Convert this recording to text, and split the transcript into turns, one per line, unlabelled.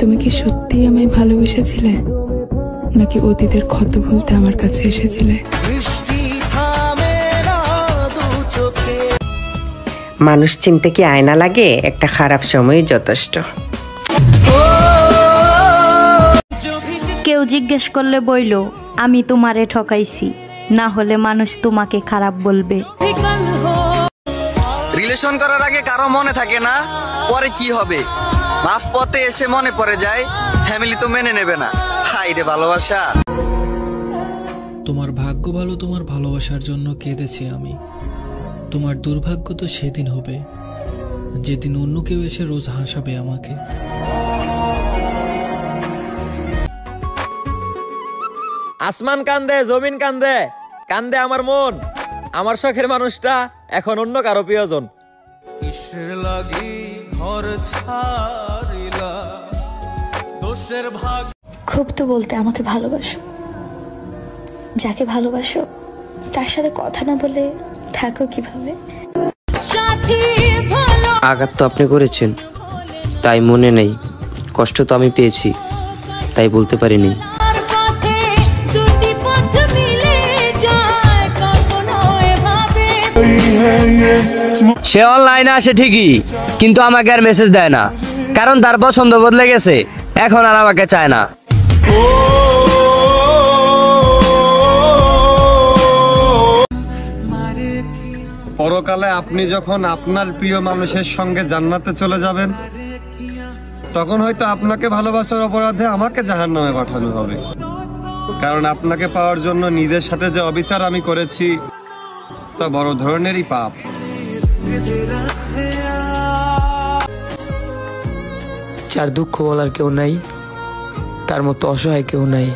তুমি কি সত্যি আমায় ভালোবেসেছিলে, নাকি অতীতের ক্ষত ভুলতে আমার কাছে এসেছিলে?
মানুষ চিনতে কি আয়না লাগে? একটা খারাপ সময়ই যথেষ্ট।
কেউ জিজ্ঞেস করলে বইল আমি তোমারে ঠকাইছি, না হলে মানুষ তোমাকে খারাপ বলবে।
রিলেশন করার আগে কারো মনে থাকে না পরে কি হবে, মাঝ পথে এসে মনে পড়ে যায় ফ্যামিলি তো মেনে নেবে না। হাই রে ভালোবাসা।
তোমার ভাগ্য ভালো, তোমার ভালোবাসার জন্য কেঁদেছি আমি। তোমার দুর্ভাগ্য তো সেদিন হবে যেদিন অন্য কেউ এসে রোজ হাসাবে আমাকে।
আসমান কান্দে, জমিন কান্দে, কান্দে আমার মন। আমার শখের মানুষটা এখন অন্য কারো প্রিয়জন।
খুব তো বলতে আমাকে ভালোবাসো, যাকে ভালোবাসো তার সাথে কথা না বলে থাকো কিভাবে?
আঘাত তো আপনি করেছেন, তাই মনে নেই। কষ্ট তো আমি পেয়েছি, তাই বলতে পারিনি।
সে অনলাইনে আসে ঠিকই, কিন্তু আমাকে আর মেসেজ দেয় না, কারণ তার পছন্দ বদলে গেছে, এখন আর আমাকে চায় না।
পরকালে আপনি যখন আপনার প্রিয় মানুষের সঙ্গে জান্নাতে চলে যাবেন, তখন হয়তো আপনাকে ভালোবাসার অপরাধে আমাকে জাহান্নামে পাঠানো হবে। কারণ আপনাকে পাওয়ার জন্য নিজের সাথে যে অবিচার আমি করেছি তা বড় ধরনেরই পাপ।
যার দুঃখ বলার কেউ নাই, তার মতো অসহায় কেউ নাই।